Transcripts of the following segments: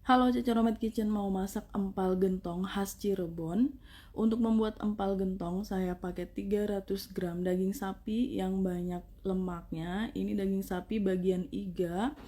Halo Ceceromet Kitchen, mau masak empal gentong khas Cirebon. Untuk membuat empal gentong saya pakai 300 gram daging sapi yang banyak lemaknya. Ini daging sapi bagian iga.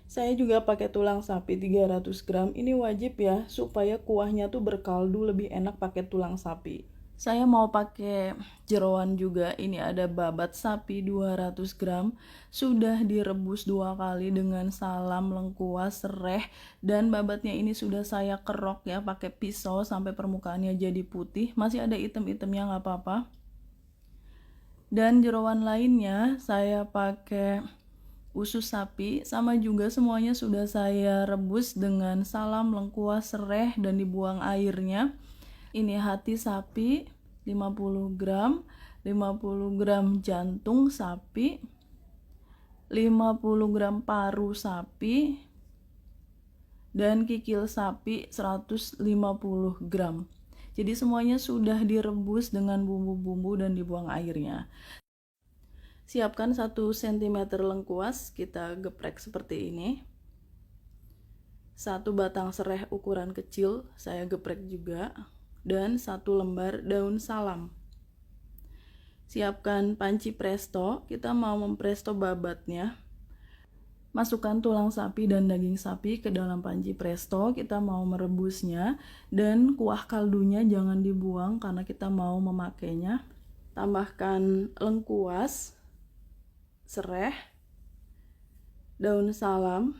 Saya juga pakai tulang sapi 300 gram. Ini wajib ya supaya kuahnya tuh berkaldu, lebih enak pakai tulang sapi. Saya mau pakai jeroan juga. Ini ada babat sapi 200 gram. Sudah direbus 2 kali dengan salam, lengkuas, sereh. Dan babatnya ini sudah saya kerok ya pakai pisau sampai permukaannya jadi putih. Masih ada item-itemnya nggak apa-apa. Dan jeroan lainnya saya pakai usus sapi, sama juga semuanya sudah saya rebus dengan salam, lengkuas, sereh, dan dibuang airnya. Ini hati sapi 50 gram, 50 gram jantung sapi, 50 gram paru sapi, dan kikil sapi 150 gram. Jadi semuanya sudah direbus dengan bumbu-bumbu dan dibuang airnya. Siapkan 1 cm lengkuas, kita geprek seperti ini. 1 batang sereh ukuran kecil saya geprek juga, dan 1 lembar daun salam. Siapkan panci presto, kita mau mempresto babatnya. Masukkan tulang sapi dan daging sapi ke dalam panci presto, kita mau merebusnya, dan kuah kaldunya jangan dibuang karena kita mau memakainya. Tambahkan lengkuas, sereh, daun salam,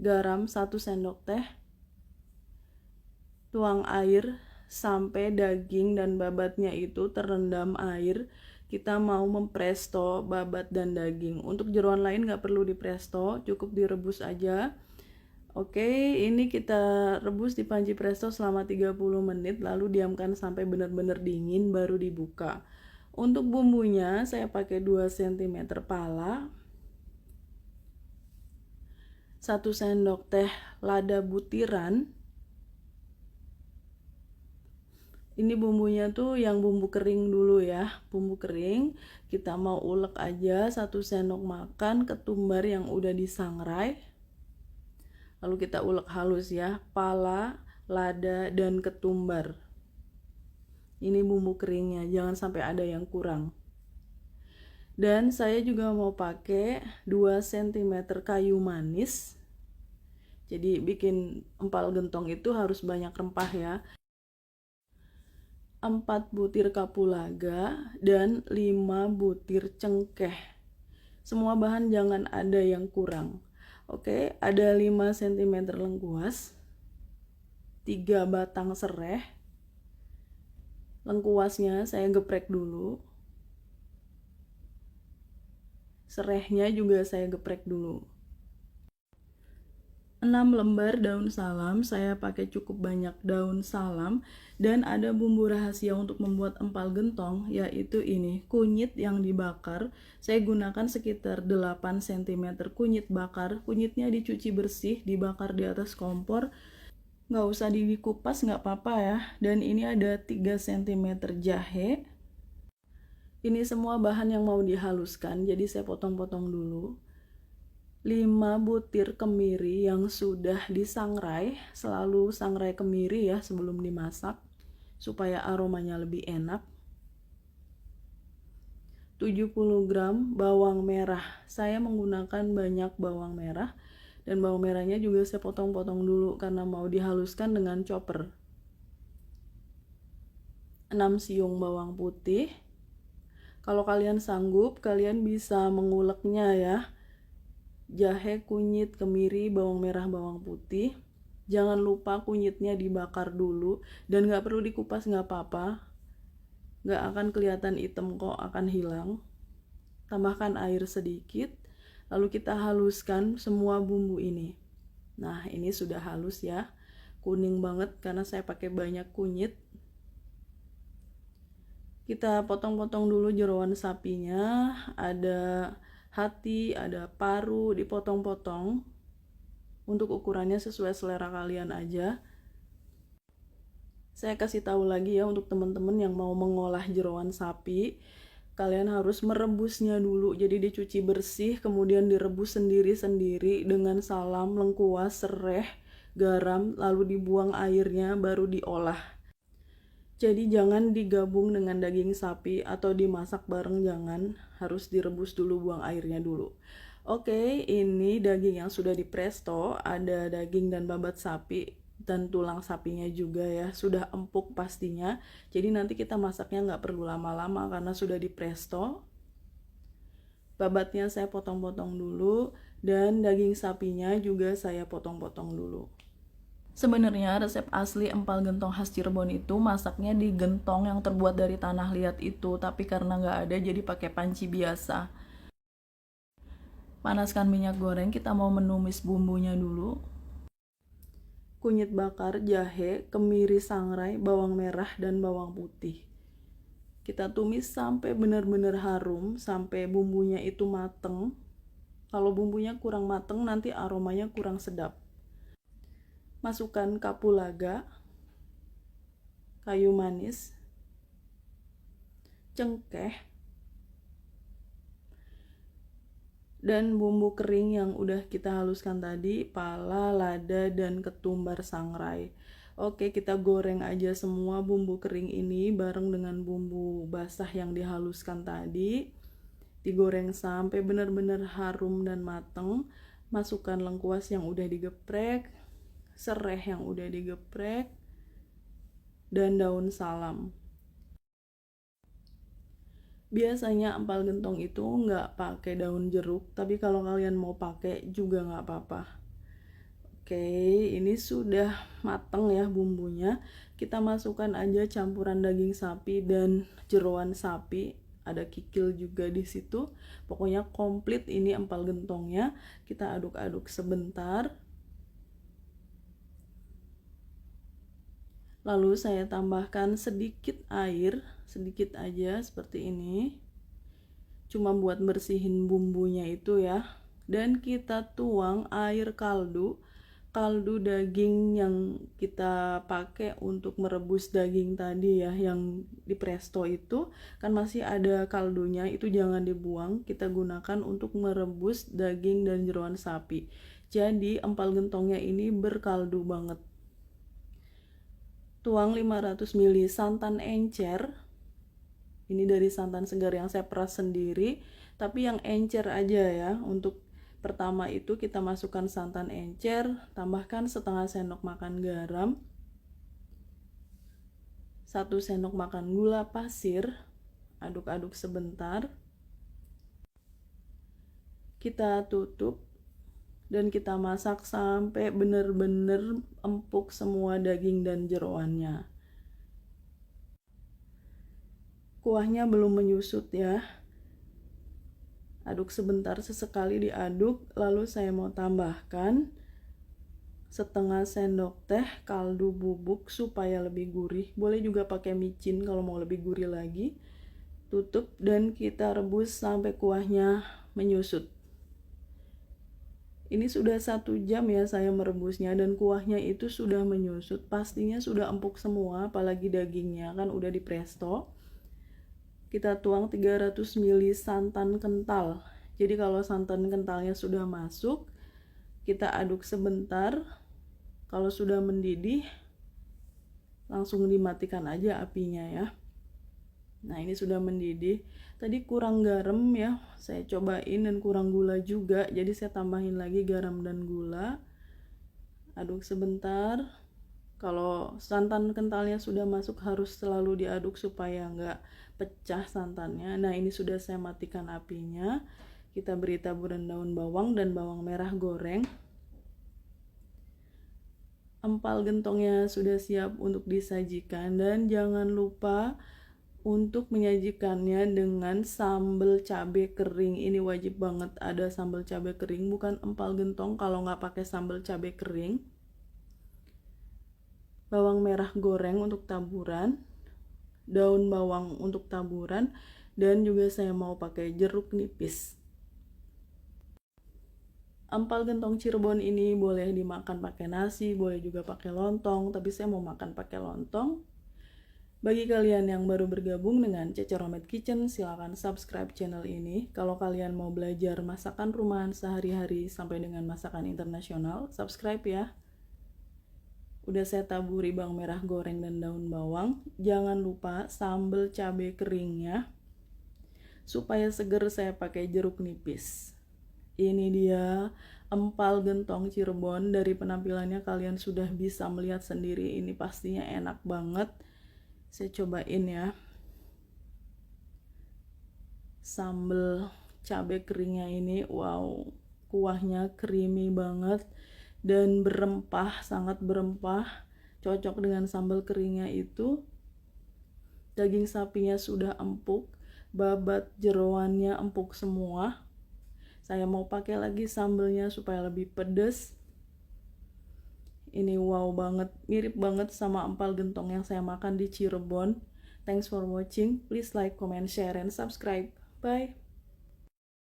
garam 1 sendok teh, tuang air sampai daging dan babatnya itu terendam air. Kita mau mempresto babat dan daging. Untuk jeroan lain nggak perlu dipresto, cukup direbus aja. Oke, ini kita rebus di panci presto selama 30 menit, lalu diamkan sampai benar-benar dingin baru dibuka. Untuk bumbunya saya pakai 2 cm pala, 1 sendok teh lada butiran. Ini bumbunya tuh yang bumbu kering dulu ya, bumbu kering. Kita mau ulek aja 1 sendok makan ketumbar yang udah disangrai. Lalu kita ulek halus ya, pala, lada, dan ketumbar. Ini bumbu keringnya, jangan sampai ada yang kurang. Dan saya juga mau pakai 2 cm kayu manis. Jadi bikin empal gentong itu harus banyak rempah ya. 4 butir kapulaga dan 5 butir cengkeh. Semua bahan jangan ada yang kurang. Oke, ada 5 cm lengkuas, 3 batang sereh. Lengkuasnya saya geprek dulu. Serehnya juga saya geprek dulu. 6 lembar daun salam, saya pakai cukup banyak daun salam. Dan ada bumbu rahasia untuk membuat empal gentong, yaitu ini, kunyit yang dibakar. Saya gunakan sekitar 8 cm kunyit bakar. Kunyitnya dicuci bersih, dibakar di atas kompor. Nggak usah dikupas, nggak apa-apa ya. Dan ini ada 3 cm jahe. Ini semua bahan yang mau dihaluskan, jadi saya potong-potong dulu. 5 butir kemiri yang sudah disangrai, selalu sangrai kemiri ya sebelum dimasak supaya aromanya lebih enak. 70 gram bawang merah, saya menggunakan banyak bawang merah, dan bawang merahnya juga saya potong-potong dulu karena mau dihaluskan dengan chopper. 6 siung bawang putih. Kalau kalian sanggup, kalian bisa menguleknya ya. Jahe, kunyit, kemiri, bawang merah, bawang putih. Jangan lupa kunyitnya dibakar dulu, dan gak perlu dikupas, gak apa-apa. Gak akan kelihatan hitam kok, akan hilang. Tambahkan air sedikit, lalu kita haluskan semua bumbu ini. Nah, ini sudah halus ya. Kuning banget karena saya pakai banyak kunyit. Kita potong-potong dulu jeroan sapinya. Ada hati, ada paru, dipotong-potong. Untuk ukurannya sesuai selera kalian aja. Saya kasih tahu lagi ya untuk teman-teman yang mau mengolah jeroan sapi. kalian harus merebusnya dulu. Jadi dicuci bersih, kemudian direbus sendiri-sendiri dengan salam, lengkuas, sereh, garam, lalu dibuang airnya, baru diolah. Jadi jangan digabung dengan daging sapi atau dimasak bareng, jangan. Harus direbus dulu, buang airnya dulu. Oke, ini daging yang sudah dipresto, ada daging dan babat sapi dan tulang sapinya juga ya, sudah empuk pastinya. Jadi nanti kita masaknya nggak perlu lama-lama karena sudah dipresto. Babatnya saya potong-potong dulu dan daging sapinya juga saya potong-potong dulu. Sebenarnya resep asli empal gentong khas Cirebon itu masaknya di gentong yang terbuat dari tanah liat itu, tapi karena nggak ada jadi pakai panci biasa. Panaskan minyak goreng, kita mau menumis bumbunya dulu. Kunyit bakar, jahe, kemiri sangrai, bawang merah, dan bawang putih. Kita tumis sampai benar-benar harum, sampai bumbunya itu mateng. Kalau bumbunya kurang mateng, nanti aromanya kurang sedap. Masukkan kapulaga, kayu manis, cengkeh, dan bumbu kering yang udah kita haluskan tadi, pala, lada, dan ketumbar sangrai. Oke, kita goreng aja semua bumbu kering ini bareng dengan bumbu basah yang dihaluskan tadi. Digoreng sampai benar-benar harum dan mateng. Masukkan lengkuas yang udah digeprek, sereh yang udah digeprek, dan daun salam. Biasanya empal gentong itu nggak pakai daun jeruk, tapi kalau kalian mau pakai juga nggak apa-apa. Oke, ini sudah mateng ya bumbunya. Kita masukkan aja campuran daging sapi dan jeroan sapi. Ada kikil juga di situ. Pokoknya komplit ini empal gentongnya. Kita aduk-aduk sebentar. Lalu saya tambahkan sedikit air, sedikit aja seperti ini. Cuma buat bersihin bumbunya itu ya. Dan kita tuang air kaldu daging yang kita pakai untuk merebus daging tadi ya, yang di presto itu kan masih ada kaldunya, itu jangan dibuang, kita gunakan untuk merebus daging dan jeroan sapi. Jadi empal gentongnya ini berkaldu banget. Tuang 500 ml santan encer. Ini dari santan segar yang saya peras sendiri, tapi yang encer aja ya. Untuk pertama itu kita masukkan santan encer, tambahkan setengah sendok makan garam, 1 sendok makan gula pasir, aduk-aduk sebentar. Kita tutup dan kita masak sampai benar-benar empuk semua daging dan jeroannya. Kuahnya belum menyusut ya. Aduk sebentar, sesekali diaduk, lalu saya mau tambahkan setengah sendok teh kaldu bubuk supaya lebih gurih. Boleh juga pakai micin kalau mau lebih gurih lagi. Tutup dan kita rebus sampai kuahnya menyusut. Ini sudah 1 jam ya saya merebusnya dan kuahnya itu sudah menyusut. Pastinya sudah empuk semua, apalagi dagingnya kan udah dipresto. Kita tuang 300 ml santan kental. Jadi kalau santan kentalnya sudah masuk, kita aduk sebentar. Kalau sudah mendidih, langsung dimatikan aja apinya ya. Nah, ini sudah mendidih. Tadi kurang garam ya, saya cobain, dan kurang gula juga. Jadi saya tambahin lagi garam dan gula. Aduk sebentar. Kalau santan kentalnya sudah masuk, harus selalu diaduk supaya nggak pecah santannya. Nah, ini sudah saya matikan apinya. Kita beri taburan daun bawang dan bawang merah goreng. Empal gentongnya sudah siap untuk disajikan, dan jangan lupa untuk menyajikannya dengan sambal cabai kering. Ini wajib banget ada sambal cabai kering, bukan empal gentong kalau nggak pakai sambal cabai kering. Bawang merah goreng untuk taburan, daun bawang untuk taburan, dan juga saya mau pakai jeruk nipis. Empal gentong Cirebon ini boleh dimakan pakai nasi, boleh juga pakai lontong, tapi saya mau makan pakai lontong. Bagi kalian yang baru bergabung dengan Cece Romet Kitchen, silakan subscribe channel ini. Kalau kalian mau belajar masakan rumahan sehari-hari sampai dengan masakan internasional, subscribe ya. Udah saya taburi bawang merah goreng dan daun bawang. Jangan lupa sambal cabai keringnya. Supaya seger saya pakai jeruk nipis. Ini dia empal gentong Cirebon. Dari penampilannya kalian sudah bisa melihat sendiri, ini pastinya enak banget. Saya cobain ya. Sambal cabai keringnya ini, wow, kuahnya creamy banget dan berempah, sangat berempah, cocok dengan sambal keringnya itu. Daging sapinya sudah empuk, babat jeroannya empuk semua. Saya mau pakai lagi sambalnya supaya lebih pedas. Ini wow banget, mirip banget sama empal gentong yang saya makan di Cirebon. Thanks for watching. Please like, comment, share, and subscribe. Bye.